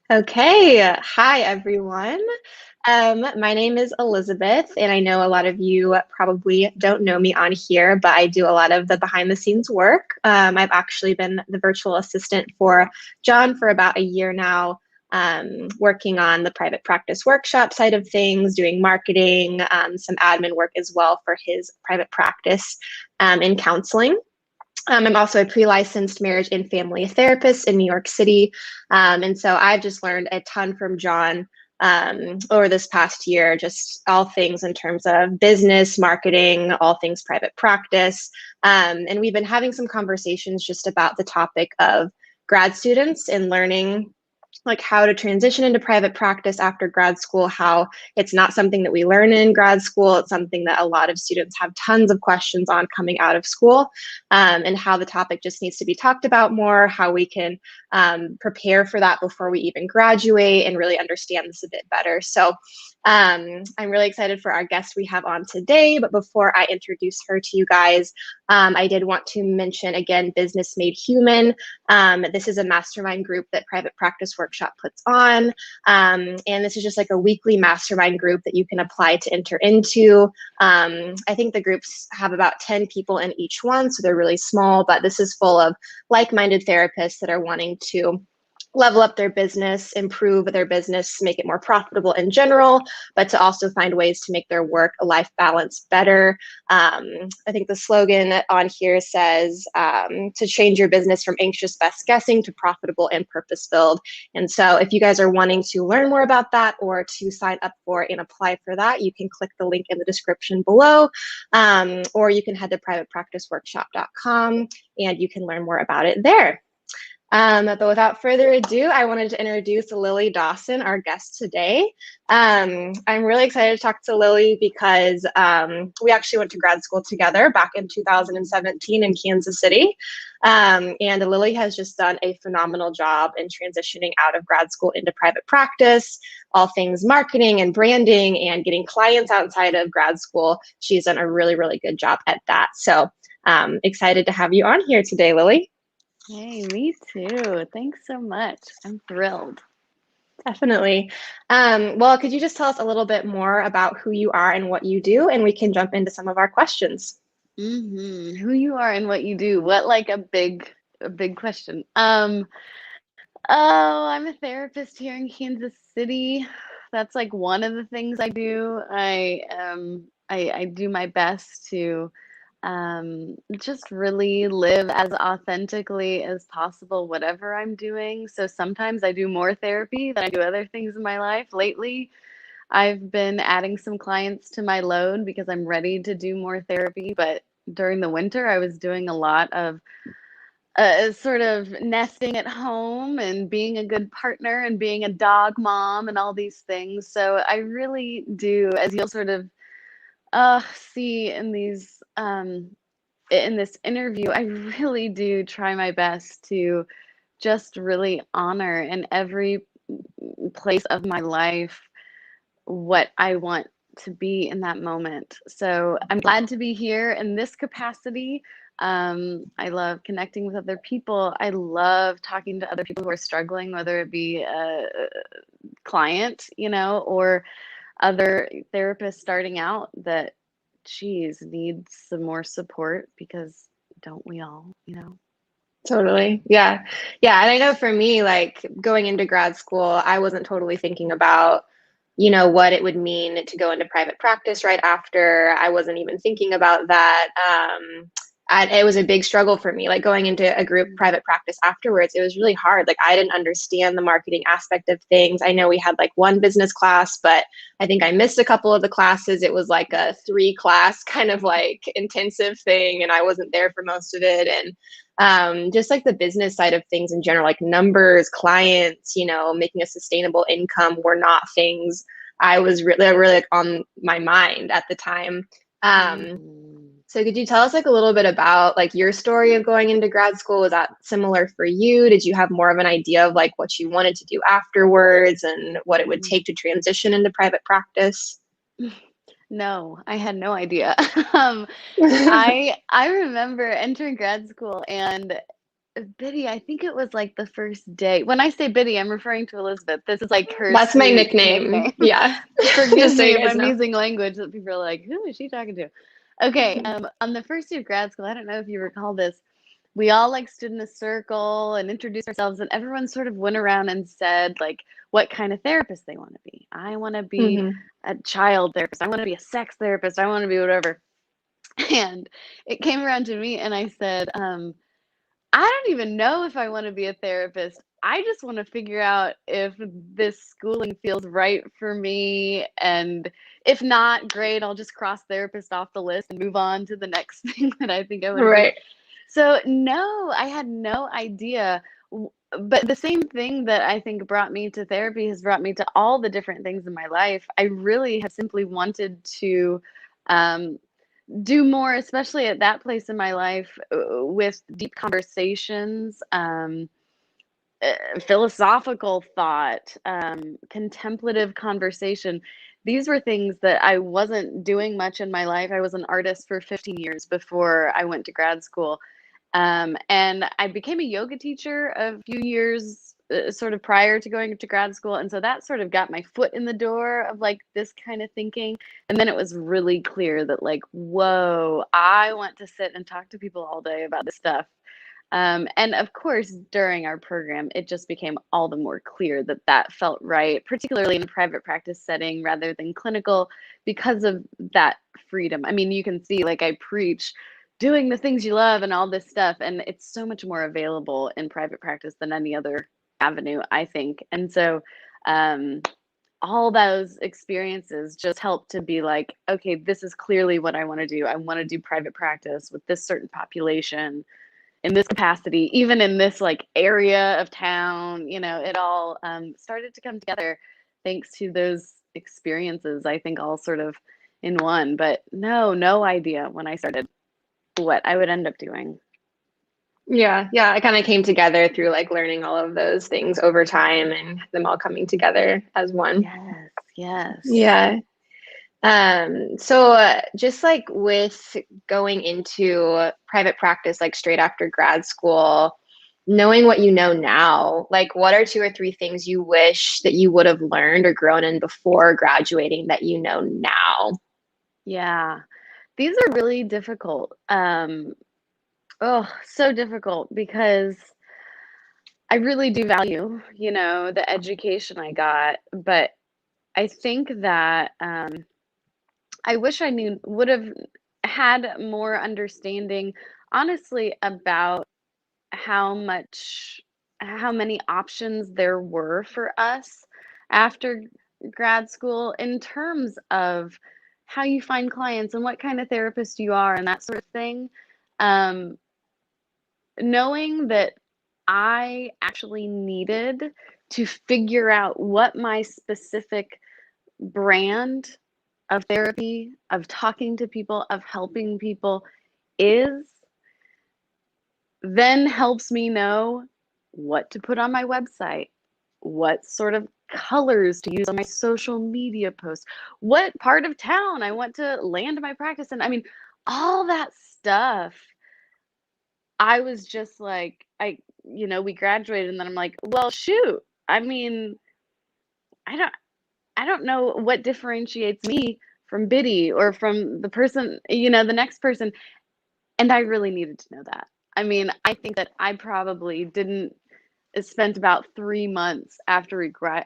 Okay, hi everyone. My name is Elizabeth, and I know a lot of you probably don't know me on here, but I do a lot of the behind the scenes work. I've actually been the virtual assistant for John for about a year now, working on the private practice workshop side of things, doing marketing, some admin work as well for his private practice in counseling. I'm also a pre-licensed marriage and family therapist in New York City. And so I've just learned a ton from John over this past year, just all things in terms of business, marketing, all things private practice. And we've been having some conversations just about the topic of grad students and learning like how to transition into private practice after grad school, how it's not something that we learn in grad school. It's something that a lot of students have tons of questions on coming out of school, and how the topic just needs to be talked about more, how we can prepare for that before we even graduate and really understand this a bit better. So I'm really excited for our guest we have on today, but before I introduce her to you guys, I did want to mention again, Business Made Human. This is a mastermind group that Private Practice Workshop puts on. And this is just like a weekly mastermind group that you can apply to enter into. I think the groups have about 10 people in each one, so they're really small, but this is full of like-minded therapists that are wanting to level up their business, improve their business, make it more profitable in general, but to also find ways to make their work-life balance better. I think the slogan on here says to change your business from anxious best guessing to profitable and purpose-filled. And so if you guys are wanting to learn more about that or to sign up for and apply for that, you can click the link in the description below, or you can head to privatepracticeworkshop.com and you can learn more about it there. But without further ado, I wanted to introduce Lily Dawson, our guest today. I'm really excited to talk to Lily because we actually went to grad school together back in 2017 in Kansas City. And Lily has just done a phenomenal job in transitioning out of grad school into private practice, all things marketing and branding and getting clients outside of grad school. She's done a really, really good job at that. So excited to have you on here today, Lily. Hey, me too. Thanks so much. I'm thrilled. Definitely. Well, could you just tell us a little bit more about who you are and what you do, and we can jump into some of our questions. Who you are and what you do. What like a big question. I'm a therapist here in Kansas City. That's like one of the things I do. I do my best to just really live as authentically as possible, whatever I'm doing. So sometimes I do more therapy than I do other things in my life. Lately, I've been adding some clients to my load because I'm ready to do more therapy. But during the winter, I was doing a lot of sort of nesting at home and being a good partner and being a dog mom and all these things. So I really do, as you'll sort of see in this interview, I really do try my best to just really honor in every place of my life what I want to be in that moment. So I'm glad to be here in this capacity. I love connecting with other people. I love talking to other people who are struggling, whether it be a client, or other therapists starting out that, geez, need some more support because don't we all? Totally. Yeah. Yeah. And I know for me, like going into grad school, I wasn't totally thinking about, what it would mean to go into private practice right after. I wasn't even thinking about that. It was a big struggle for me, like going into a group private practice afterwards. It was really hard. Like I didn't understand the marketing aspect of things. I know we had like one business class, but I think I missed a couple of the classes. It was like a 3-class kind of like intensive thing, and I wasn't there for most of it. And just like the business side of things in general, like numbers, clients, making a sustainable income were not things I was really like, on my mind at the time. So could you tell us like a little bit about like your story of going into grad school? Was that similar for you? Did you have more of an idea of like what you wanted to do afterwards and what it would take to transition into private practice? No, I had no idea. Um, I remember entering grad school and Biddy, I think it was like the first day. When I say Biddy, I'm referring to Elizabeth. This is like her That's my sweet nickname. nickname. Yeah. Forgive Just so me you if guys I'm know. using language that people are like, who is she talking to? Okay, on the first day of grad school, I don't know if you recall this, we all like stood in a circle and introduced ourselves, and everyone sort of went around and said like what kind of therapist they want to be. I want to be Hmm. a child therapist. I want to be a sex therapist. I want to be whatever. And it came around to me, and I said, I don't even know if I want to be a therapist. I just want to figure out if this schooling feels right for me. And if not, great, I'll just cross therapist off the list and move on to the next thing that I think I want to do. Right. So, no, I had no idea. But the same thing that I think brought me to therapy has brought me to all the different things in my life. I really have simply wanted to um, do more, especially at that place in my life, with deep conversations, philosophical thought, contemplative conversation. These were things that I wasn't doing much in my life. I was an artist for 15 years before I went to grad school. And I became a yoga teacher a few years sort of prior to going to grad school. And so that sort of got my foot in the door of like this kind of thinking. And then it was really clear that, like, whoa, I want to sit and talk to people all day about this stuff. And of course, during our program, it just became all the more clear that that felt right, particularly in a private practice setting rather than clinical, because of that freedom. I mean, you can see, like, I preach doing the things you love and all this stuff, and it's so much more available in private practice than any other avenue, I think. And so, um, all those experiences just help to be like, okay, this is clearly what I want to do. I want to do private practice with this certain population in this capacity, even in this like area of town. It all started to come together thanks to those experiences, I think, all sort of in one. But no idea when I started what I would end up doing. Yeah. Yeah. It kind of came together through like learning all of those things over time and them all coming together as one. Yes, yes. Yeah. So just like with going into private practice, like straight after grad school, knowing what you know now, like what are two or three things you wish that you would have learned or grown in before graduating that you know now? Yeah, these are really difficult. Oh, so difficult because I really do value, the education I got, but I think that I wish I knew would have had more understanding, honestly, about how much how many options there were for us after grad school in terms of how you find clients and what kind of therapist you are and that sort of thing. Um, Knowing that I actually needed to figure out what my specific brand of therapy, of talking to people, of helping people is, then helps me know what to put on my website, what sort of colors to use on my social media posts, what part of town I want to land my practice in. I mean, all that stuff. I was just like, we graduated, and then I'm like, well, shoot. I mean, I don't I don't know what differentiates me from Biddy or from the person, the next person. And I really needed to know that. I mean, I think that I probably didn't spent about 3 months after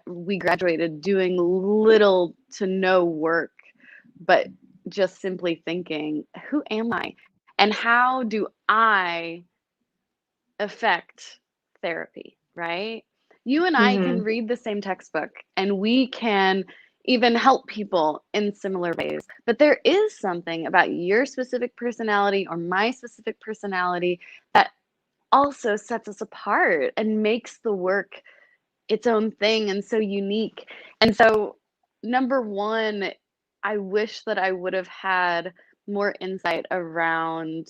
we graduated doing little to no work, but just simply thinking, who am I? And how do I affect therapy, right? You and I can Hmm. read the same textbook and we can even help people in similar ways. But there is something about your specific personality or my specific personality that also sets us apart and makes the work its own thing and so unique. And so, number one, I wish that I would have had more insight around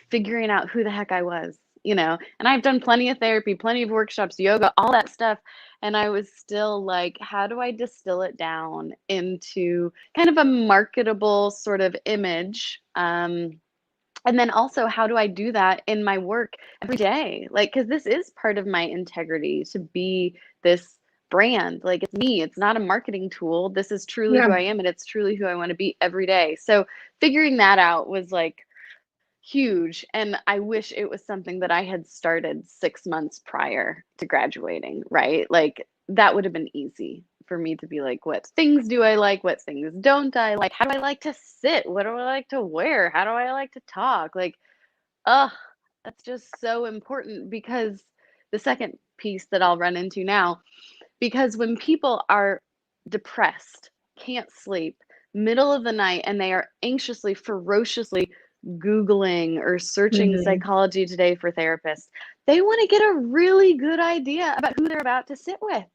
figuring out who the heck I was. And I've done plenty of therapy, plenty of workshops, yoga, all that stuff. And I was still like, how do I distill it down into kind of a marketable sort of image? And then also, how do I do that in my work every day? Like, because this is part of my integrity to be this brand. Like, it's me, it's not a marketing tool. This is truly who Yeah. I am, and it's truly who I want to be every day. So, figuring that out was like huge. And I wish it was something that I had started 6 months prior to graduating, right? Like, that would have been easy for me to be like, what things do I like? What things don't I like? How do I like to sit? What do I like to wear? How do I like to talk? Like, ugh, that's just so important because the second piece that I'll run into now, because when people are depressed, can't sleep, middle of the night, and they are anxiously, ferociously Googling or searching Hmm. psychology today for therapists, they want to get a really good idea about who they're about to sit with.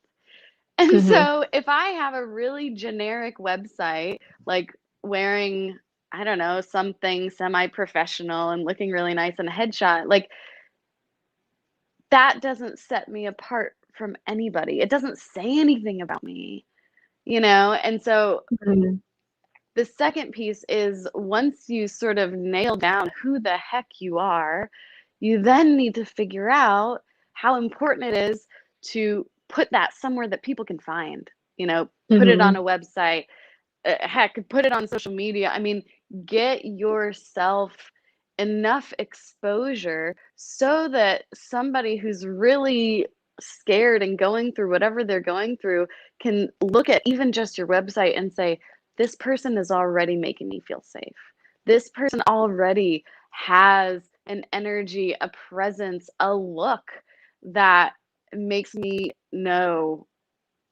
And Hmm. so if I have a really generic website, like wearing, I don't know, something semi-professional and looking really nice in a headshot, like that doesn't set me apart from anybody. It doesn't say anything about me, you know? And so Hmm. the second piece is once you sort of nail down who the heck you are, you then need to figure out how important it is to put that somewhere that people can find, put it on Hmm. a website, heck, put it on social media. I mean, get yourself enough exposure so that somebody who's really scared and going through whatever they're going through can look at even just your website and say, this person is already making me feel safe. This person already has an energy, a presence, a look that makes me know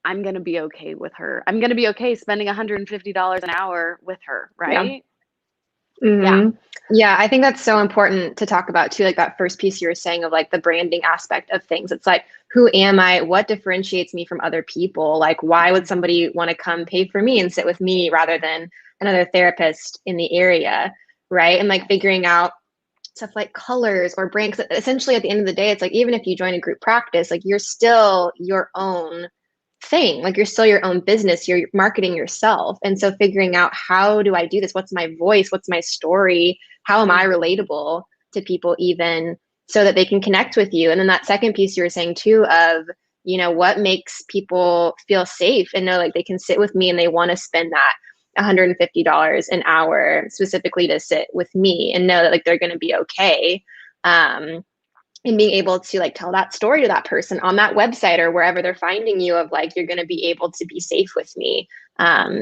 I'm going to be okay with her. I'm going to be okay spending $150 an hour with her, Yeah. right? Yeah. Hmm. Yeah, I think that's so important to talk about too. Like that first piece you were saying of like the branding aspect of things. It's like, who am I? What differentiates me from other people? Like, why would Mhm. somebody want to come pay for me and sit with me rather than another therapist in the area? Right. And like Yes. figuring out stuff like colors or brands. Essentially, at the end of the day, it's like even if you join a group practice, like you're still your own thing. Like you're still your own business. You're marketing yourself. And so figuring out how do I do this? What's my voice? What's my story? How am I Mhm. relatable to people even so that they can connect with you? And then that second piece you were saying too of, what makes people feel safe and know like they can sit with me and they want to spend that $150 an hour specifically to sit with me and know that like they're going to be okay. Um, and being able to like tell that story to that person on that website or wherever they're finding you of like you're going to be able to be safe with me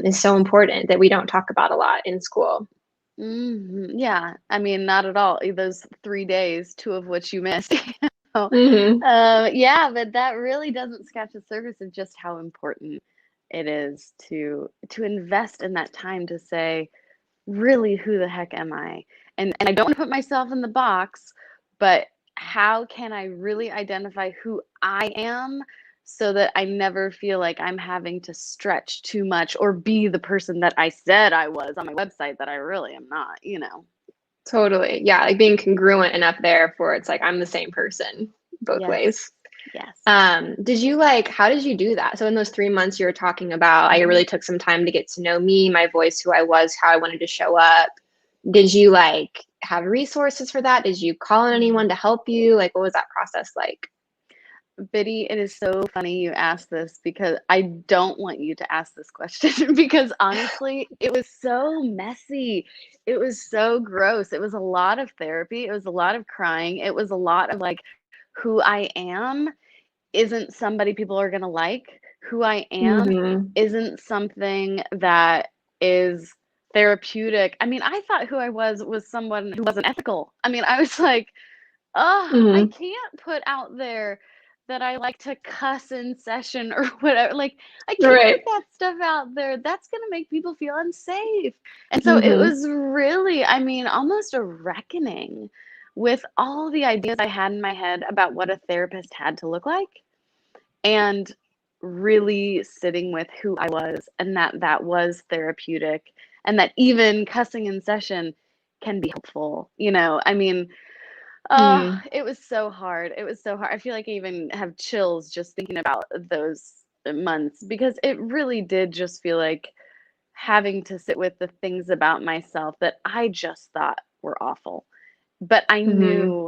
is so important that we don't talk about a lot in school. Yeah. I mean, not at all. Those 3 days, two of which you missed. know? Hmm. Yeah, but that really doesn't scratch the surface of just how important it is to invest in that time to say, really, who the heck am I? And I don't want to put myself in the box, but how can I really identify who I am so that I never feel like I'm having to stretch too much or be the person that I said I was on my website that I really am not? Totally. Yeah, like being congruent enough there for it's like I'm the same person both Yes. ways. Yes. Did you like, how did you do that? So in those 3 months you were talking about, I Mhm. really took some time to get to know me, my voice, who I was, how I wanted to show up. Did you like have resources for that? Did you call on anyone Mhm. to help you? Like, what was that process like? Biddy, it is so funny you asked this because I don't want you to ask this question because honestly, it was so messy. It was so gross. It was a lot of therapy. It was a lot of crying. It was a lot of like, who I am isn't somebody people are going to like. Who I am Hmm. isn't something that is therapeutic. I mean, I thought who I was someone who wasn't ethical. I mean, I was like, oh, I Hmm. can't put out there that I like to cuss in session or whatever. Like, I can't put Right. that stuff out there. That's going to make people feel unsafe. And so it Hmm. was really, I mean, almost a reckoning with all the ideas I had in my head about what a therapist had to look like and really sitting with who I was and that was therapeutic and that even cussing in session can be helpful. I mean, oh, Mm. it was so hard. It was so hard. I feel like I even have chills just thinking about those months because it really did just feel like having to sit with the things about myself that I just thought were awful. but Hmm.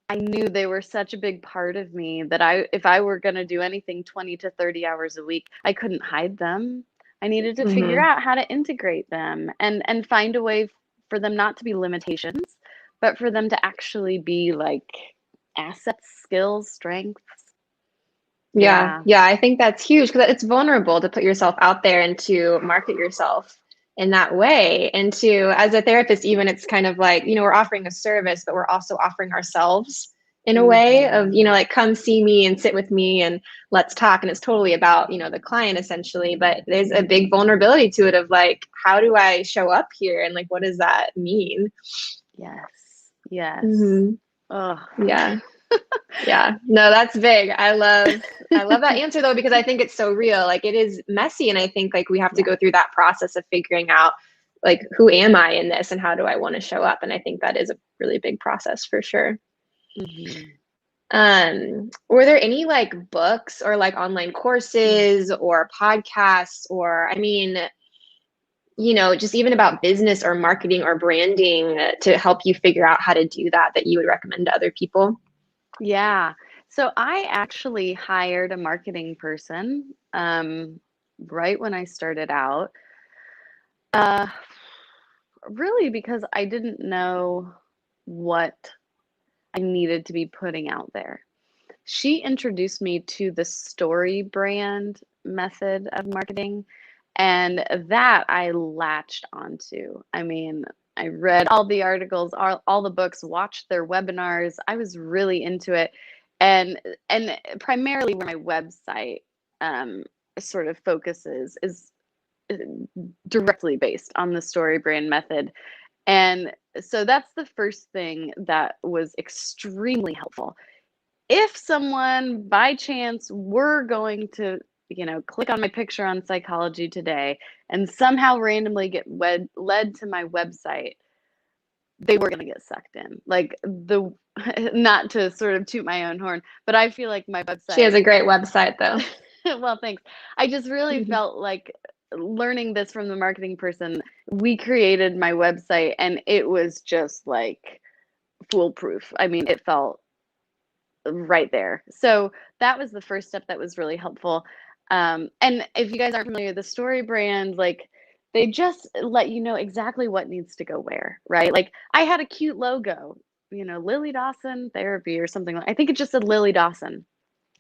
I knew they were such a big part of me that if I were going to do anything 20 to 30 hours a week, I couldn't hide them. I needed to figure Hmm. out how to integrate them and find a way for them not to be limitations, but for them to actually be like assets, skills, strengths. Yeah, Yeah. yeah, I think that's huge because it's vulnerable to put yourself out there and to market yourself in that way. And to, as a therapist, even it's kind of like, we're offering a service, but we're also offering ourselves in a way of, Hmm. like, come see me and sit with me and let's talk. And it's totally about, the client essentially, but there's a big vulnerability to it of like, how do I show up here? And like, what does that mean? Yes. Yes. Hmm. Oh. Yeah. Yeah, no, that's big. I love that answer though, because I think it's so real. Like it is messy. And I think like we have to Yeah. go through that process of figuring out like who am I in this and how do I want to show up? And I think that is a really big process for sure. Hmm. Were there any like books or like online courses or podcasts or I mean, just even about business or marketing or branding to help you figure out how to do that you would recommend to other people? Yeah. So I actually hired a marketing person right when I started out. Uh, really because I didn't know what I needed to be putting out there. She introduced me to the story brand method of marketing, and that I latched onto. I mean, I read all the articles, all the books, watched their webinars. I was really into it. And primarily where my website um, sort of focuses is uh, directly based on the story brand method. And so that's the first thing that was extremely helpful. If someone by chance were going to, click on my picture on Psychology Today and somehow randomly get led to my website, they were going to get sucked in. Like not to sort of toot my own horn, but I feel like my She has website, a great website though. well, thanks. I just really Mhm. felt like learning this from the marketing person, we created my website and it was just like foolproof. I mean, it felt right there. So that was the first step that was really helpful. And if you guys aren't familiar with the story brand, like they just let you know exactly what needs to go where, right? Like I had a cute logo, Lily Dawson therapy or something. I think it just said Lily Dawson.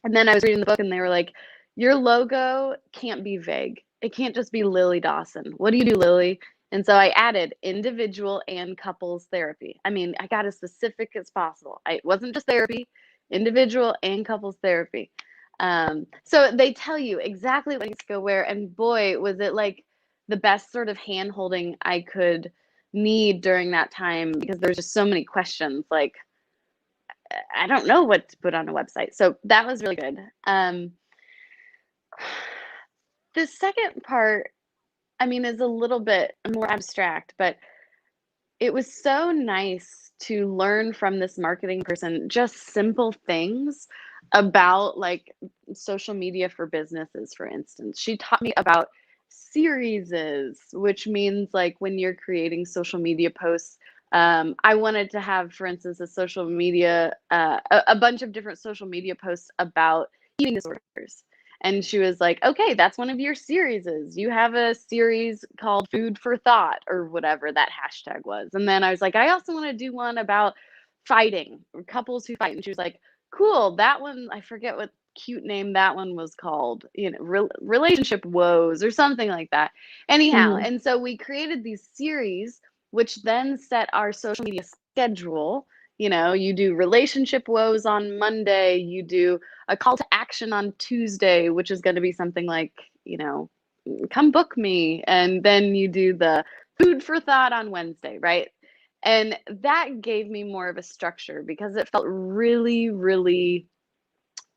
And then I was reading the book and they were like, your logo can't be vague. It can't just be Lily Dawson. What do you do, Lily? And so I added individual and couples therapy. I mean, I got as specific as possible. It wasn't just therapy, individual and couples therapy. So they tell you exactly what needs to go where. And boy, was it like the best sort of hand holding I could need during that time because there's just so many questions like, I don't know what to put on a website. So that was really good. The second part, I mean, is a little bit more abstract, but it was so nice to learn from this marketing person just simple things about like social media for businesses, for instance. She taught me about series, which means like when you're creating social media posts. I wanted to have, for instance, a bunch of different social media posts about eating disorders. And she was like, okay, that's one of your series. You have a series called Food for Thought or whatever that hashtag was. And then I was like, I also want to do one about fighting, or couples who fight. And she was like, cool, that one, I forget what cute name that one was called, relationship woes or something like that. Anyhow, Mhm. and so we created these series, which then set our social media schedule. You do relationship woes on Monday, you do a call to action on Tuesday, which is going to be something like, come book me. And then you do the food for thought on Wednesday, right? And that gave me more of a structure because it felt really, really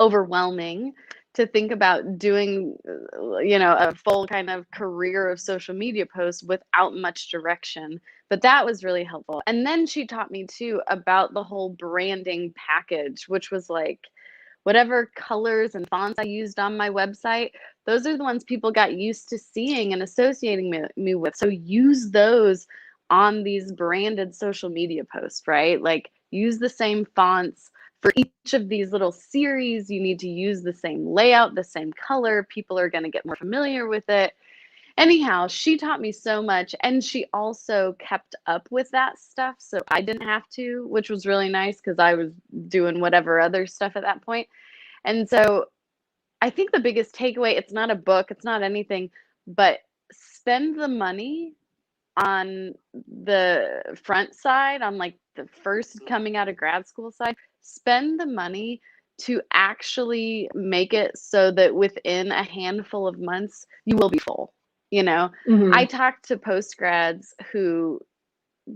overwhelming to think about doing, a full kind of career of social media posts without much direction. But that was really helpful. And then she taught me too about the whole branding package, which was like, whatever colors and fonts I used on my website, those are the ones people got used to seeing and associating me with. So use those on these branded social media posts, right? Like use the same fonts for each of these little series. You need to use the same layout, the same color. People are going to get more familiar with it. Anyhow, she taught me so much, and she also kept up with that stuff so I didn't have to, which was really nice because I was doing whatever other stuff at that point. And so I think the biggest takeaway, it's not a book, it's not anything, but spend the money on the front side, on like the first coming out of grad school side, spend the money to actually make it so that within a handful of months you will be full. You know, I Hmm. talked to post grads who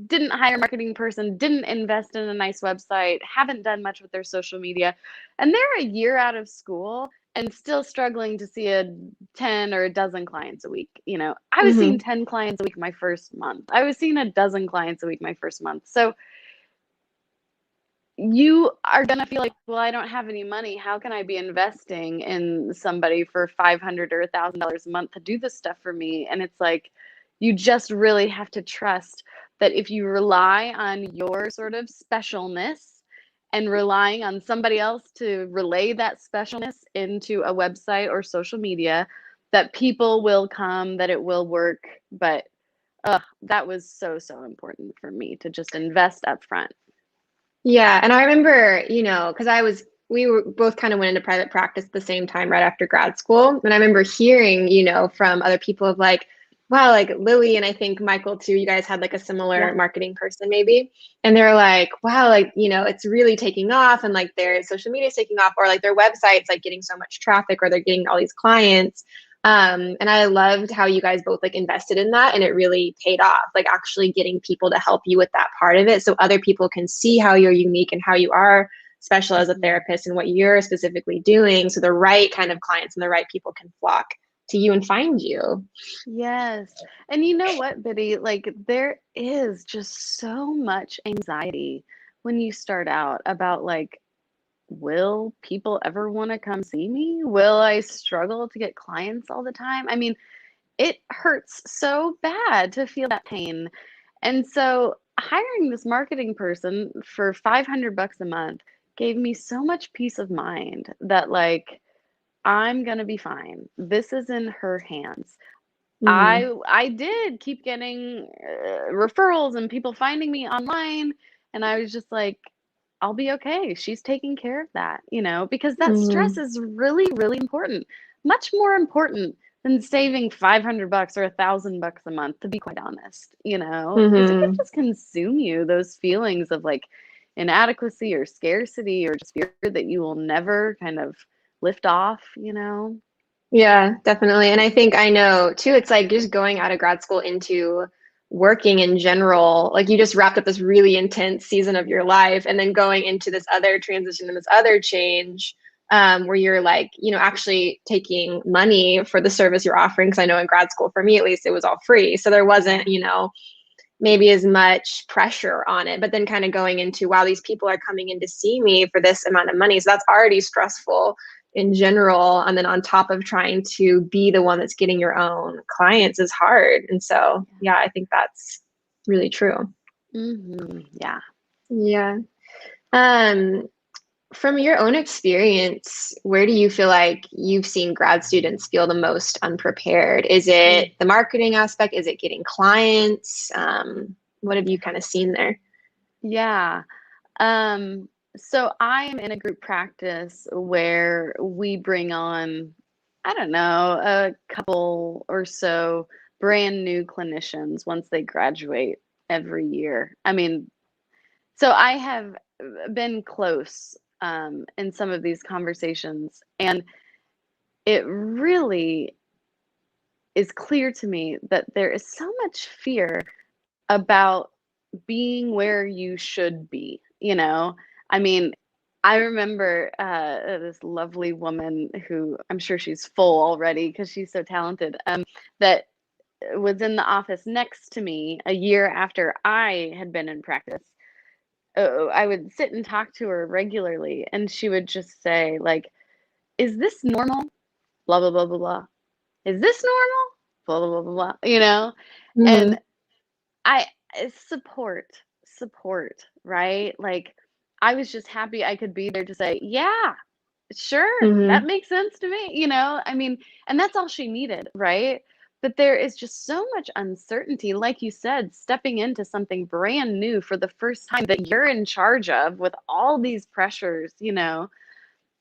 didn't hire a marketing person, didn't invest in a nice website, haven't done much with their social media, and they're a year out of school and still struggling to see a 10 or a dozen clients a week. You know, I was seeing Hmm. 10 clients a week my first month. I was seeing a dozen clients a week my first month. So you are going to feel like, well, I don't have any money. How can I be investing in somebody for $500 or $1,000 a month to do this stuff for me? And it's like, you just really have to trust that if you rely on your sort of specialness and relying on somebody else to relay that specialness into a website or social media, that people will come, that it will work. But that was so, so important for me to just invest up front. Yeah, and I remember, because we were both kind of went into private practice at the same time right after grad school. And I remember hearing, from other people of like, wow, like Lily and I think Michael too, you guys had like a Yeah. similar marketing person maybe. And they're like, wow, like, it's really taking off and like their social media is taking off or like their website's like getting so much traffic or they're getting all these clients. And I loved how you guys both like invested in that and it really paid off, like actually getting people to help you with that part of it so other people can see how you're unique and how you are special as a Mhm. therapist and what you're specifically doing. So the right kind of clients and the right people can flock to you and find you. Yes. And you know what, Biddy? Like, there is just so much anxiety when you start out about, like, will people ever want to come see me? Will I struggle to get clients all the time? I mean, it hurts so bad to feel that pain. And so hiring this marketing person for 500 bucks a month gave me so much peace of mind that, like, I'm gonna be fine. This is in her hands. Mm-hmm. I did keep getting referrals and people finding me online, and I was just like, I'll be okay. She's taking care of that, because that stress Mm-hmm. is really, really important. Much more important than saving 500 bucks or 1,000 bucks a month, to be quite honest, because it can Mm-hmm. just consume you, those feelings of like inadequacy or scarcity or just fear that you will never kind of lift off. Yeah, definitely. And I think I know too, it's like just going out of grad school into working in general, like you just wrapped up this really intense season of your life and then going into this other transition and this other change where you're like, actually taking money for the service you're offering. Because I know in grad school, for me at least, it was all free. So there wasn't, Yeah. maybe as much pressure on it, but then kind of going into, wow, these people are coming in to see me for this amount of money. So that's already stressful in general. And then on top of trying to be the one that's getting your own clients is hard. And so, yeah, I think that's really true. Yeah. Yeah. Um, from your own experience, where do you feel like you've seen grad students feel the most unprepared? Is it Mm. the marketing aspect? Is it getting clients? What have you kind of seen there? Yeah. Um, so I am in a group practice where we bring on, I don't know, a couple or so brand new clinicians once they graduate every year. I mean, so I have been close in some of these conversations, and it really is clear to me that there is so much fear about being where you should be. I mean, I remember this lovely woman who I'm sure she's full already because she's so talented, that was in the office next to me a year after I had been in practice. I would sit and talk to her regularly, and she would just say, like, is this normal? Blah, blah, blah, blah, blah. Is this normal? Blah, blah, blah, blah, blah. And Hmm. I It's support, right? Like, I was just happy I could be there to say, "Yeah, sure, that Hmm. makes sense to me," you know? I mean, and that's all she needed, right? But there is just so much uncertainty, like you said, stepping into something brand new for the first time that you're in charge of with all these pressures, you know,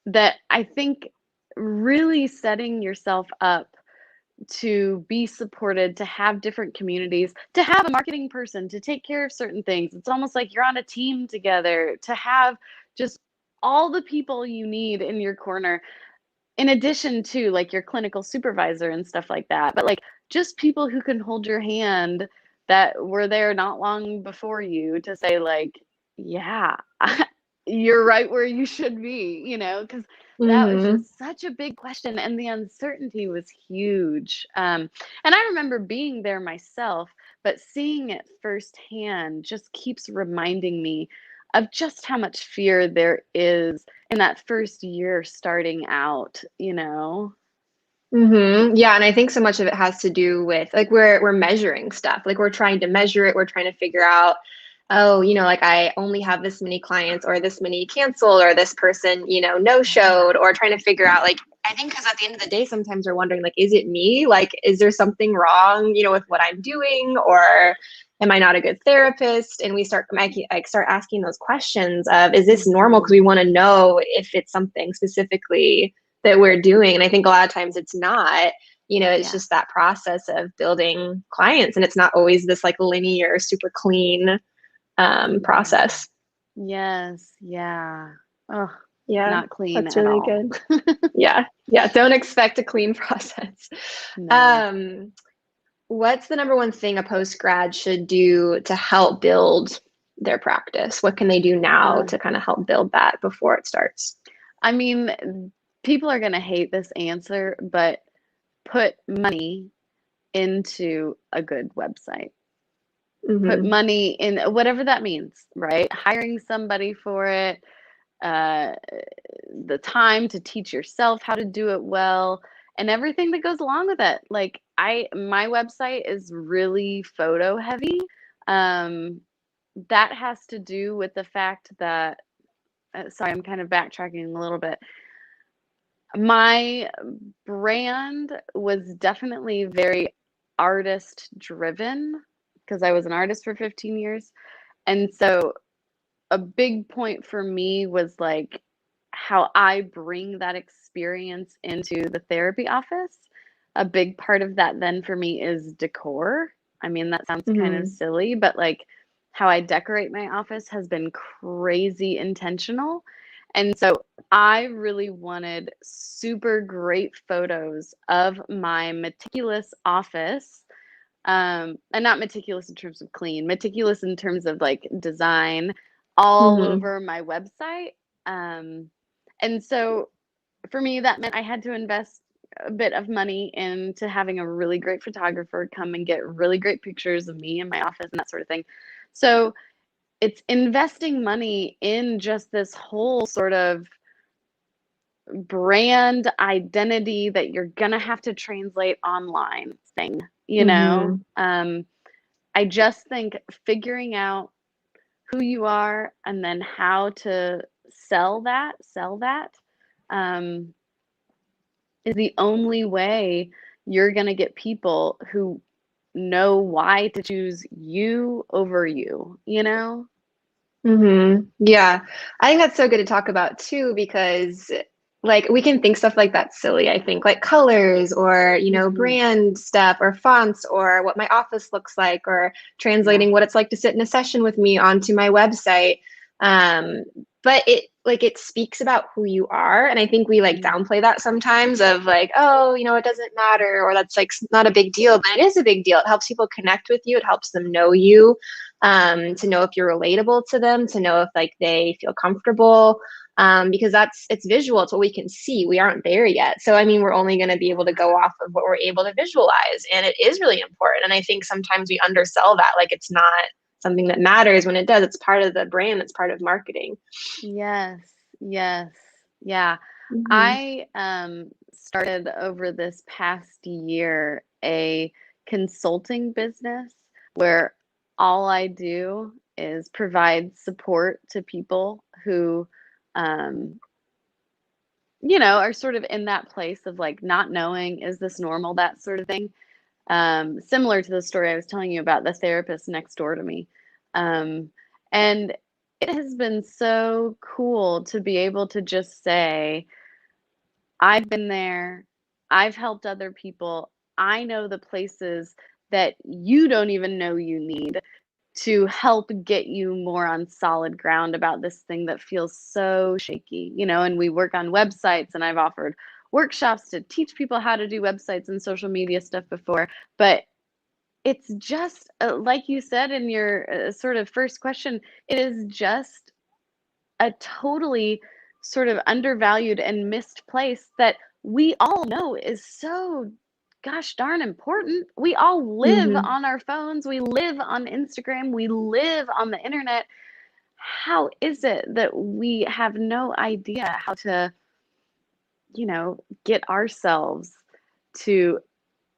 that I think really setting yourself up to be supported, to have different communities, to have a marketing person to take care of certain things. It's almost like you're on a team together, to have just all the people you need in your corner, in addition to like your clinical supervisor and stuff like that. But like just people who can hold your hand that were there not long before you to say, like, yeah, you're right where you should be, you know, because that was Hmm. just such a big question and the uncertainty was huge. And I remember being there myself, but seeing it firsthand just keeps reminding me of just how much fear there is in that first year starting out, you know? Yeah, and I think so much of it has to do with like we're measuring stuff. Like we're trying to measure it, we're trying to figure out, oh, like I only have this many clients or this many canceled or this person, no Yeah. showed or trying to figure out like I think because at the end of the day sometimes we're wondering like is it me? Like is there something wrong, with what I'm doing or am I not a good therapist? And we start like start asking those questions of is this normal because Mhm. we want to know if it's something specifically that we're doing. And I think a lot of times it's not, it's Yeah. just that process of building clients. And it's not always this like linear, super clean Mhm. process. Yes, yeah. Oh, Yeah, not clean that's at really all. good. Yeah. Yeah. Don't expect a clean process. No. Um, what's the number one thing a post grad should do to help build their practice? What can they do now Uh, to kind of help build that before it starts? I mean, people are gonna hate this answer, but put money into a good website. Put Hmm. money in whatever that means, right? Hiring somebody for it, uh, the time to teach yourself how to do it well, and everything that goes along with it. Like my website is really photo heavy. Um, that has to do with the fact that sorry, I'm kind of backtracking a little bit. My brand was definitely very artist driven because I was an artist for 15 years. And so a big point for me was like how I bring that experience into the therapy office. A big part of that then for me is decor. I mean, that sounds kind of Hmm. silly, but like how I decorate my office has been crazy intentional. And so I really wanted super great photos of my meticulous office, and not meticulous in terms of clean, meticulous in terms of like design all Hmm. over my website. Um, and so for me, that meant I had to invest a bit of money into having a really great photographer come and get really great pictures of me in my office and that sort of thing. So it's investing money in just this whole sort of brand identity that you're gonna have to translate online thing, you know? Hmm. I just think figuring out who you are and then how to sell that, um, is the only way you're gonna get people who know why to choose you over you know? Yeah. I think that's so good to talk about too, because like we can think stuff like that silly, I think, like colors or, Mhm. brand stuff or fonts or what my office looks like or Yeah. translating what it's like to sit in a session with me onto my website. Um, but it speaks about who you are. And I think we like Mm. downplay that sometimes of like, oh, it doesn't matter or that's like not a big deal, but it is a big deal. It helps people connect with you. It helps them know you, to know if you're relatable to them, to know if like they feel comfortable, because it's visual. It's what we can see. We aren't there yet. So, I mean, we're only going to be able to go off of what we're able to visualize. And it is really important. And I think sometimes we undersell that, like it's not something that matters when it does. It's part of the brand, it's part of marketing. Yes, yes. Yeah. Hmm. I started over this past year a consulting business where all I do is provide support to people who, um, are sort of in that place of like not knowing, is this normal, that sort of thing. Similar to the story I was telling you about the therapist next door to me. Um, and it has been so cool to be able to just say, I've been there, I've helped other people, I know the places that you don't even know you need to help get you more on solid ground about this thing that feels so shaky, and we work on websites, and I've offered workshops to teach people how to do websites and social media stuff before, but it's just like you said in your sort of first question, it is just a totally sort of undervalued and missed place that we all know is so gosh darn important. We all live Hmm. on our phones, we live on Instagram, we live on the internet. How is it that we have no idea how to, get ourselves to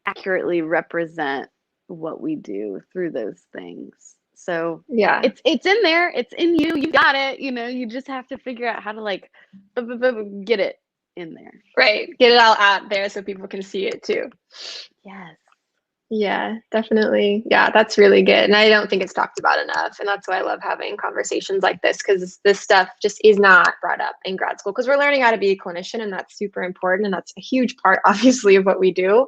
accurately represent what we do through those things? So Yeah. it's in there, it's in you, you got it, you just have to figure out how to like get it in there. Right. Get it all out there so people can see it too. Yes. Yeah, definitely. Yeah, that's really good. And I don't think it's talked about enough. And that's why I love having conversations like this, because this stuff just is not brought up in grad school because we're learning how to be a clinician, and that's super important. And that's a huge part, obviously, of what we do.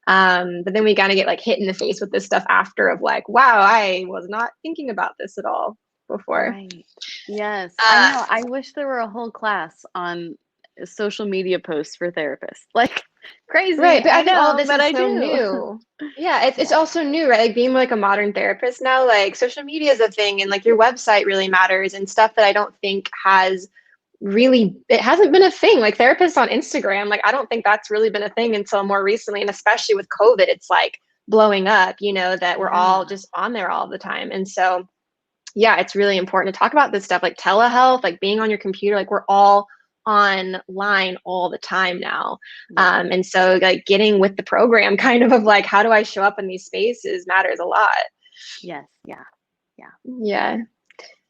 But then we kind of get like hit in the face with this stuff after of like, wow, I was not thinking about this at all before. Right. Yes, I Uh, know. I wish there were a whole class on social media posts for therapists. Like crazy, Right, but I I think all know, this but is I so do. new. Yeah, it's Yeah. also new, right? Like being like a modern therapist now, like social media is a thing, and like your website really matters and stuff that I don't think has really, it hasn't been a thing. Like therapists on Instagram, like I don't think that's really been a thing until more recently, and especially with COVID, it's like blowing up, that we're all Yeah. just on there all the time. And so yeah, it's really important to talk about this stuff like telehealth, like being on your computer, like we're all online all the time now. Yes. And so like getting with the program kind of like how do I show up in these spaces matters a lot. Yes. Yeah. Yeah.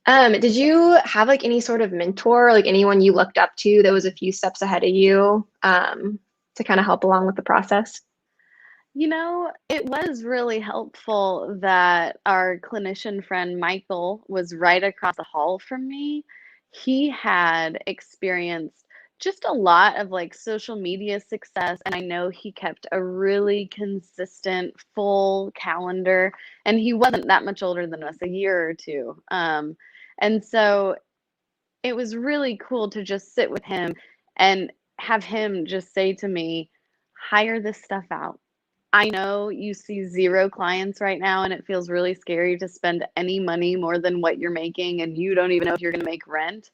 Yeah. Did you have like any sort of mentor, like anyone you looked up to that was a few steps ahead of you, to kind of help along with the process? It was really helpful that our clinician friend Michael was right across the hall from me. He had experienced just a lot of like social media success, and I know he kept a really consistent, full calendar, and he wasn't that much older than us, a year or two. And so it was really cool to just sit with him and have him just say to me, hire this stuff out. I know you see 0 clients right now, and it feels really scary to spend any money more than what you're making, and you don't even know if you're gonna make rent.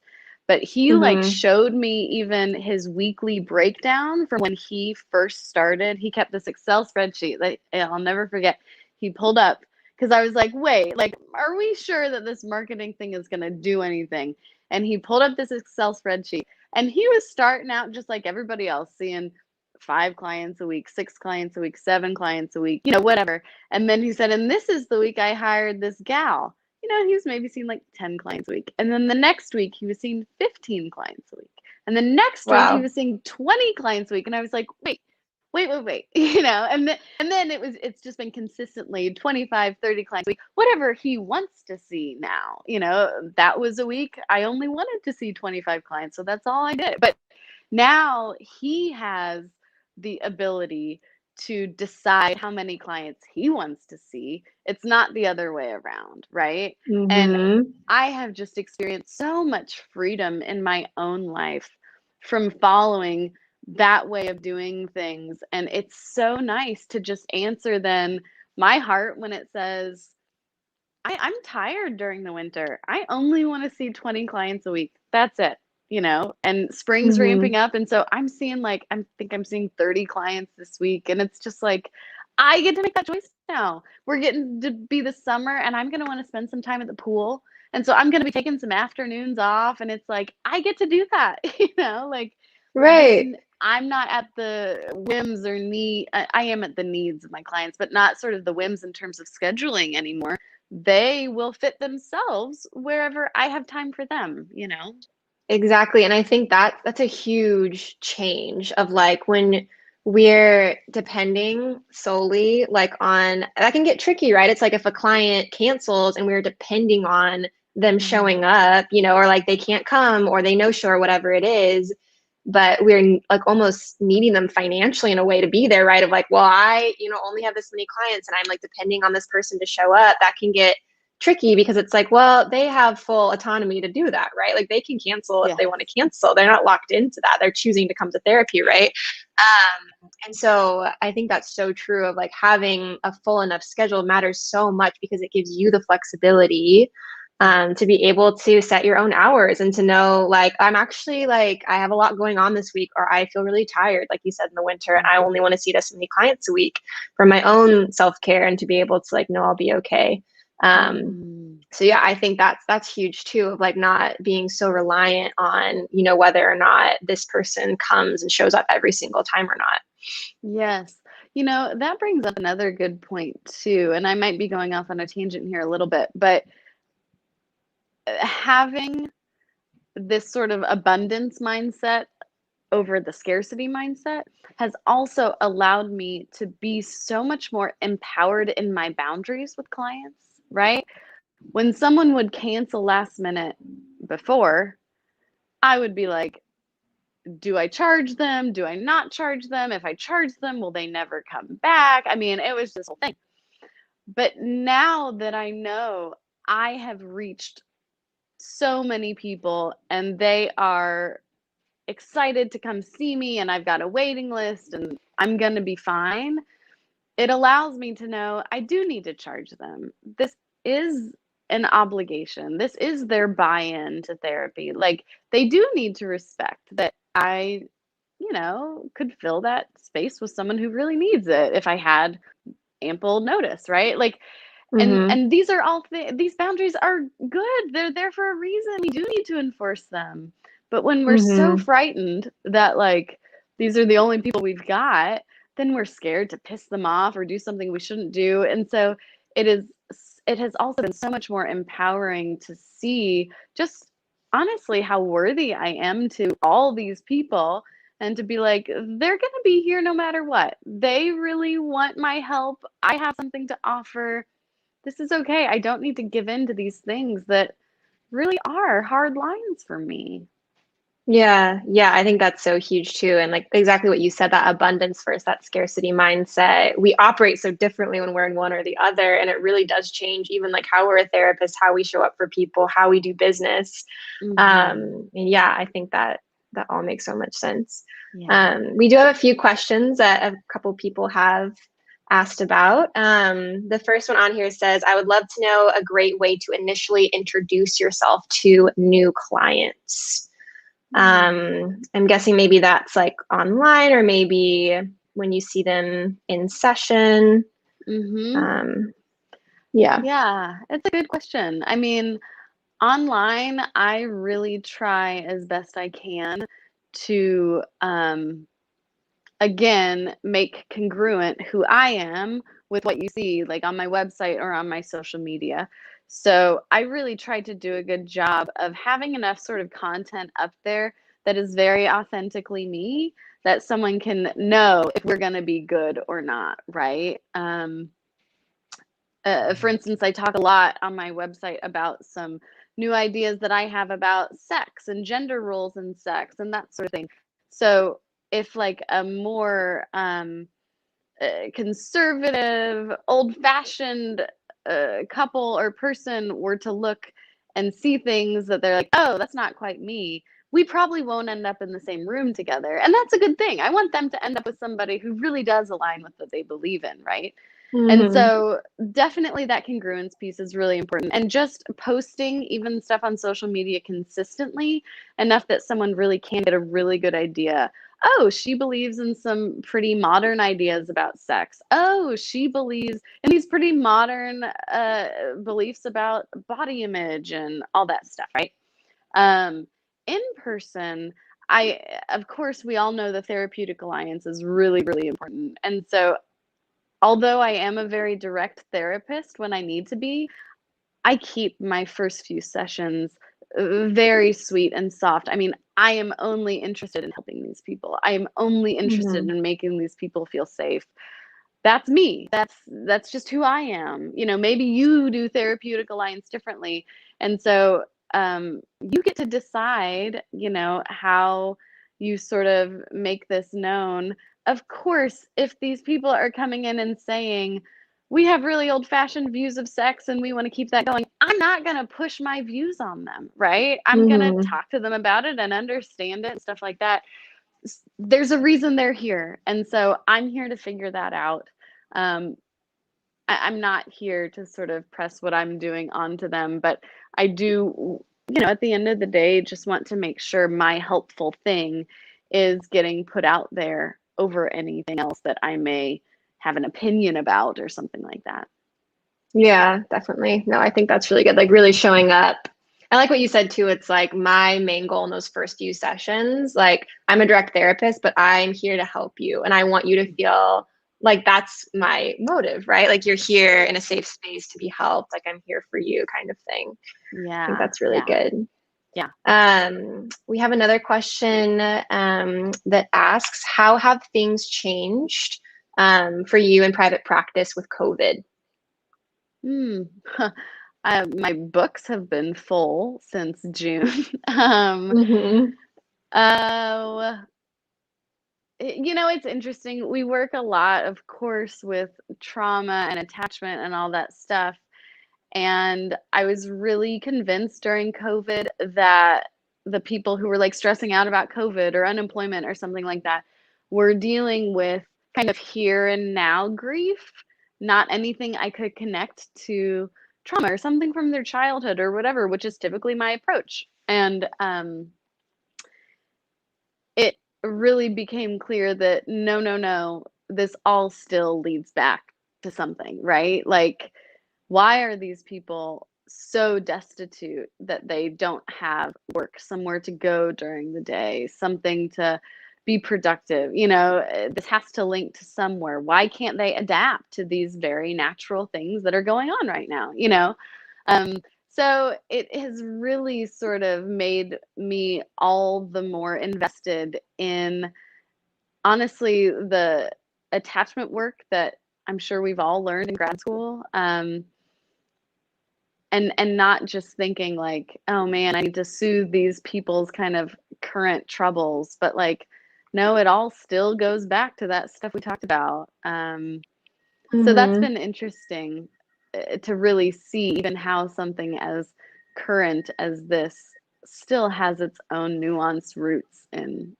But he, like, Mm-hmm. showed me even his weekly breakdown from when he first started. He kept this Excel spreadsheet that I'll never forget. He pulled up because I was like, "Wait, like, are we sure that this marketing thing is gonna do anything?" And he pulled up this Excel spreadsheet, and he was starting out just like everybody else, seeing 5 clients a week, 6 clients a week, 7 clients a week, whatever. And then he said, and this is the week I hired this gal. He was maybe seeing like 10 clients a week. And then the next week he was seeing 15 clients a week. And the next week he Wow. was seeing 20 clients a week. And I was like, wait, and then it's just been consistently 25, 30 clients a week, whatever he wants to see now. That was a week I only wanted to see 25 clients. So that's all I did. But now he has the ability to decide how many clients he wants to see. It's not the other way around, right? And Mm-hmm. I have just experienced so much freedom in my own life from following that way of doing things. And it's so nice to just answer then my heart when it says, I'm tired during the winter. I only want to see 20 clients a week. That's it. And spring's Mm-hmm. ramping up. And so I'm seeing I'm seeing 30 clients this week. And it's just like, I get to make that choice now. We're getting to be the summer, and I'm going to want to spend some time at the pool. And so I'm going to be taking some afternoons off. And it's like, I get to do that, like this. Right. I'm not at the whims or need. I am at the needs of my clients, but not sort of the whims in terms of scheduling anymore, they will fit themselves wherever I have time for them, you know? Exactly. And I think that that's a huge change of like when we're depending solely like on that can get tricky, right? It's like if a client cancels and we're depending on them Mhm. showing up, or like they can't come or they no show or whatever it is, but we're like almost needing them financially in a way to be there, right? Of like, well, I only have this many clients and I'm like depending on this person to show up. That can get tricky because it's like, well, they have full autonomy to do that, right? Like they can cancel if Yes. they want to cancel. They're not locked into that. They're choosing to come to therapy, right? And so I think that's so true of like having a full enough schedule matters so much because it gives you the flexibility to be able to set your own hours and to know like I'm actually like I have a lot going on this week or I feel really tired, like you said in the winter, and I Mhm. only want to see this many clients a week for my own self-care and to be able to like know I'll be okay. Um, Mhm. so yeah, I think that's huge too of like not being so reliant on, whether or not this person comes and shows up every single time or not. Yes. That brings up another good point too, and I might be going off on a tangent here a little bit, but having this sort of abundance mindset over the scarcity mindset has also allowed me to be so much more empowered in my boundaries with clients, right? When someone would cancel last minute before, I would be like, do I charge them? Do I not charge them? If I charge them, will they never come back? I mean, it was this whole thing. But now that I know I have reached so many people and they are excited to come see me and I've got a waiting list and I'm going to be fine, it allows me to know I do need to charge them. This is an obligation. This is their buy-in to therapy. Like they do need to respect that I could fill that space with someone who really needs it if I had ample notice, right? Like Mm-hmm. and these are all these boundaries are good. They're there for a reason. We do need to enforce them. But when we're so Mm-hmm. frightened that like these are the only people we've got, then we're scared to piss them off or do something we shouldn't do. And so it is it has also been so much more empowering to see just honestly how worthy I am to all these people and to be like they're going to be here no matter what. They really want my help. I have something to offer. This is okay. I don't need to give in to these things that really are hard lines for me. Yeah, yeah, I think that's so huge too. And like exactly what you said, that abundance versus that scarcity mindset. We operate so differently when we're in one or the other. And it really does change even like how we're a therapist, how we show up for people, how we do business. Mhm. And yeah, I think that all makes so much sense. Yeah. We do have a few questions that a couple people have asked about. The first one on here says, I would love to know a great way to initially introduce yourself to new clients. Hmm. I'm guessing maybe that's like online or maybe when you see them in session. Mhm. Um, yeah. Yeah, it's a good question. I mean, online, I really try as best I can to again make congruent who I am with what you see like on my website or on my social media. So I really try to do a good job of having enough sort of content up there that is very authentically me that someone can know if we're going to be good or not, right? For instance, I talk a lot on my website about some new ideas that I have about sex and gender roles in sex and that sort of thing. So if like a more conservative, old-fashioned couple or person were to look and see things that they're like, oh, that's not quite me, we probably won't end up in the same room together. And that's a good thing. I want them to end up with somebody who really does align with what they believe in, right? And Hmm. so definitely that congruence piece is really important. And just posting even stuff on social media consistently enough that someone really can get a really good idea. Oh, she believes in some pretty modern ideas about sex. Oh, she believes in these pretty modern beliefs about body image and all that stuff, right? Um, in person, of course, we all know the therapeutic alliance is really, really important. And so although I am a very direct therapist when I need to be, I keep my first few sessions very sweet and soft. I mean, I am only interested in helping these people. I am only interested Hmm. in making these people feel safe. That's me. That's just who I am. You know, maybe you do therapeutic alliance differently. And so you get to decide, you know, how you sort of make this known. Of course, if these people are coming in and saying, we have really old-fashioned views of sex and we want to keep that going, I'm not going to push my views on them, right? I'm going to Hmm. talk to them about it and understand it and stuff like that. There's a reason they're here. And so I'm here to figure that out. Um, I'm not here to sort of press what I'm doing onto them, but I do, you know, at the end of the day, just want to make sure my helpful thing is getting put out there over anything else that I may have an opinion about or something like that. Yeah, definitely. No, I think that's really good. Like really showing up. I like what you said too. It's like my main goal in those first few sessions, like I'm a direct therapist, but I'm here to help you. And I want you to feel like that's my motive, right? Like you're here in a safe space to be helped. Like I'm here for you kind of thing. I think Yeah, that's really yeah, good. yeah. We have another question that asks, how have things changed for you in private practice with COVID? Hmm. My books have been full since June. Hmm. Oh, you know, it's interesting. We work a lot, of course, with trauma and attachment and all that stuff. And I was really convinced during COVID that the people who were like stressing out about COVID or unemployment or something like that were dealing with kind of here and now grief, not anything I could connect to trauma or something from their childhood or whatever, which is typically my approach. And it really became clear that no, no, no, this all still leads back to something, right? Like, why are these people so destitute that they don't have work, somewhere to go during the day, something to be productive? You know, this has to link to somewhere. Why can't they adapt to these very natural things that are going on right now? You know, um, so it has really sort of made me all the more invested in, honestly, the attachment work that I'm sure we've all learned in grad school. And not just thinking like, oh man, I need to soothe these people's kind of current troubles, but like, no, it all still goes back to that stuff we talked about. So that's Hmm. been interesting to really see even how something as current as this still has its own nuanced roots in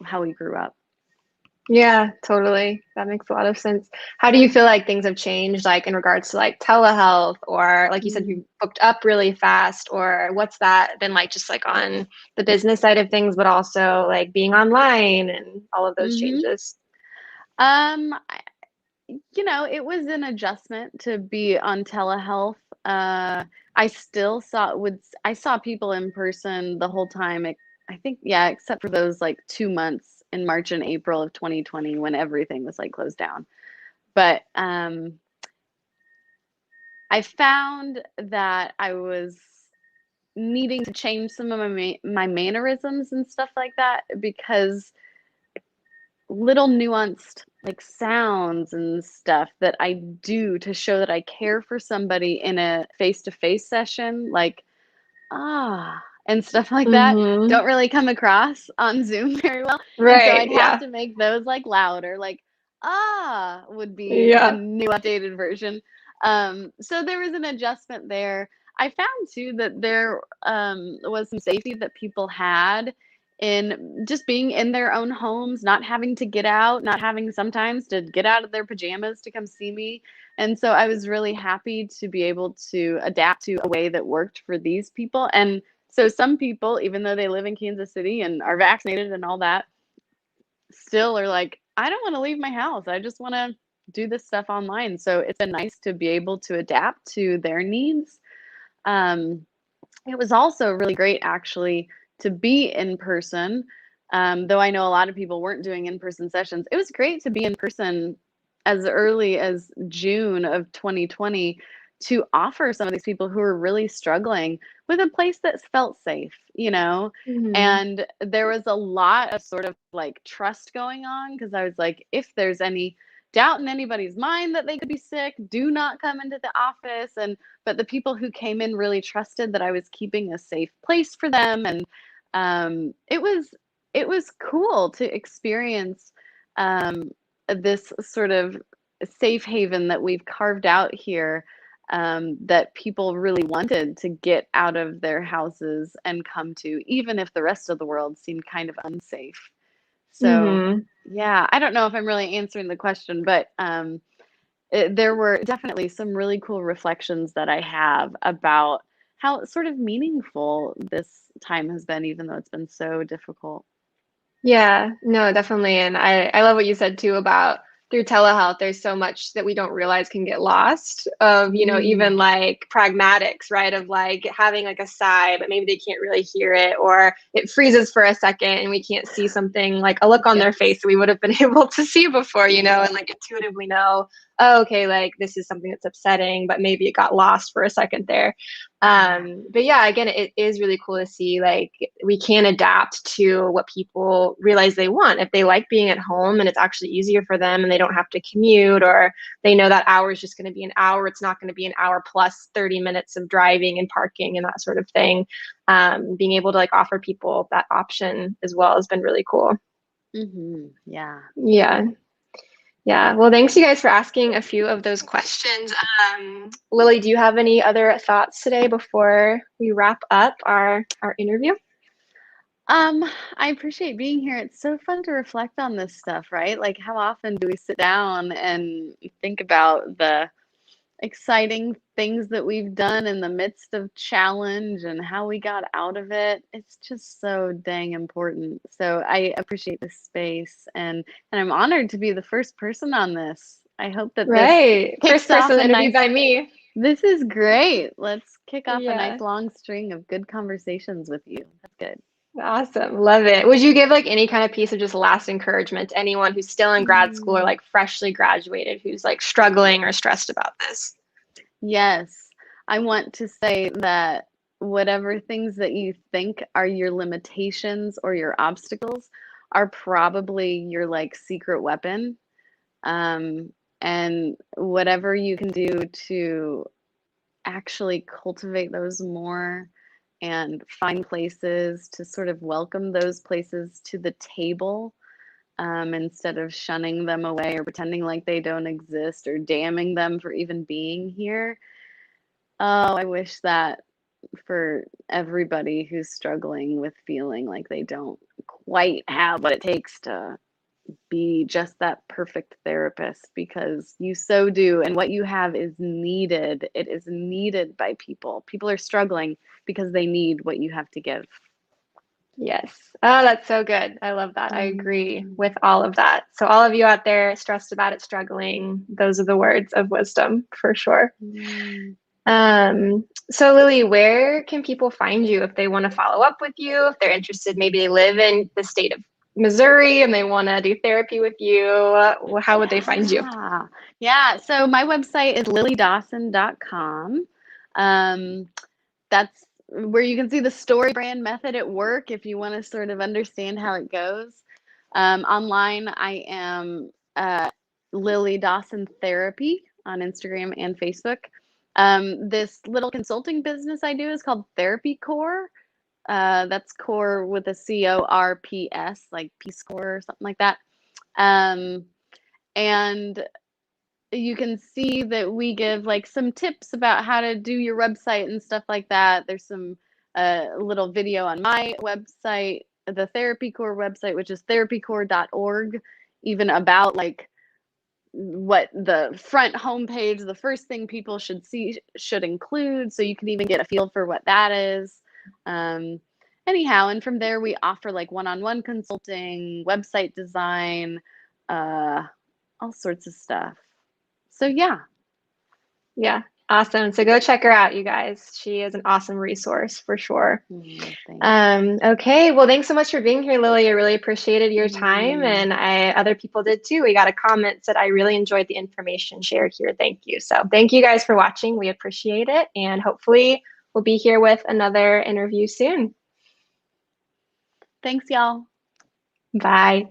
how we grew up. Yeah, totally. That makes a lot of sense. How do you feel like things have changed, like in regards to like telehealth, or like you said, Mm. you booked up really fast, or what's that been like just like on the business side of things, but also like being online and all of those Mm-hmm. changes? Um, you know, it was an adjustment to be on telehealth. I still I saw people in person the whole time. I think, yeah, except for those like 2 months in March and April of 2020 when everything was like closed down. But I found that I was needing to change some of my mannerisms and stuff like that because little nuanced like sounds and stuff that I do to show that I care for somebody in a face-to-face session, like and stuff like that, Mm-hmm. don't really come across on Zoom very well. And so Right. I'd have Yeah. to make those like louder, like would be a Yeah. new updated version. So there was an adjustment there. I found too that there was some safety that people had in just being in their own homes, not having to get out, not having sometimes to get out of their pajamas to come see me. And so I was really happy to be able to adapt to a way that worked for these people. And so some people, even though they live in Kansas City and are vaccinated and all that, still are like, I don't want to leave my house. I just want to do this stuff online. So it's been nice to be able to adapt to their needs. Um, it was also really great, actually, to be in person. Though I know a lot of people weren't doing in person sessions, it was great to be in person as early as June of 2020 to offer some of these people who are really struggling with a place that felt safe, you know? Hmm. And there was a lot of sort of like trust going on because I was like, if there's any doubt in anybody's mind that they could be sick, do not come into the office. And but the people who came in really trusted that I was keeping a safe place for them. And it was cool to experience um, this sort of safe haven that we've carved out here, that people really wanted to get out of their houses and come to, even if the rest of the world seemed kind of unsafe. So, Hmm. yeah, I don't know if I'm really answering the question, but there were definitely some really cool reflections that I have about how sort of meaningful this time has been, even though it's been so difficult. Yeah, no, definitely. And I love what you said too about through telehealth, there's so much that we don't realize can get lost of, Mm, even like pragmatics, right? Of like having like a sigh, but maybe they can't really hear it, or it freezes for a second and we can't see something like a look on their face yes. that we would have been able to see before, and like intuitively know, oh, okay, like this is something that's upsetting, but maybe it got lost for a second there. Yeah. But yeah, again, it is really cool to see like we can adapt to what people realize they want. If they like being at home and it's actually easier for them and they don't have to commute, or they know that hour is just going to be an hour, it's not going to be an hour plus 30 minutes of driving and parking and that sort of thing. Being able to like offer people that option as well has been really cool. Yeah. Yeah. Yeah. Well, thanks you guys for asking a few of those questions. Lily, do you have any other thoughts today before we wrap up our interview? Um, I appreciate being here. It's so fun to reflect on this stuff, right? Like, how often do we sit down and think about the exciting things that we've done in the midst of challenge and how we got out of it? It's just so dang important. So I appreciate this space, and I'm honored to be the first person on this. I hope that this Right. kicks First off person a interviewed nice. by me. This is great. Let's kick off a Yeah. nice long string of good conversations with you. That's good. Awesome. Love it. Would you give like any kind of piece of just last encouragement to anyone who's still in grad school or Mm. like freshly graduated who's like struggling or stressed about this? Yes, I want to say that whatever things that you think are your limitations or your obstacles are probably your like secret weapon. Um, and whatever you can do to actually cultivate those more and find places to sort of welcome those places to the table, instead of shunning them away or pretending like they don't exist or damning them for even being here. Oh, I wish that for everybody who's struggling with feeling like they don't quite have what it takes to be just that perfect therapist, because you so do. And what you have is needed. It is needed by people. People are struggling because they need what you have to give. Yes. Oh, that's so good. I love that. I agree Mm. with all of that. So, all of you out there stressed about it, struggling, those are the words of wisdom for sure. Mm. So Lily, where can people find you if they want to follow up with you, if they're interested, maybe they live in the state of Missouri and they want to do therapy with you, how would they find you? Yeah. Yeah. So my website is lilydawson.com. Um, that's where you can see the story brand method at work if you want to sort of understand how it goes. Online, I am Lily Dawson Therapy on Instagram and Facebook. This little consulting business I do is called Therapy Core. That's core with a CORPS, like Peace Corps or something like that. Um, and you can see that we give like some tips about how to do your website and stuff like that. There's some little video on my website, the Therapy Core website, which is therapycore.org, even about like what the front homepage, the first thing people should see should include. So you can even get a feel for what that is. Um, Anyhow, and from there we offer like one-on-one consulting, website design, uh, all sorts of stuff. So yeah. Yeah. Awesome. So go check her out, you guys. She is an awesome resource for sure. Thanks. Okay, well, thanks so much for being here, Lily. I really appreciated your time, Mm, and other people did too. We got a comment that I really enjoyed the information shared here. Thank you. So thank you guys for watching. We appreciate it, and hopefully we'll be here with another interview soon. thanks, y'all. Bye.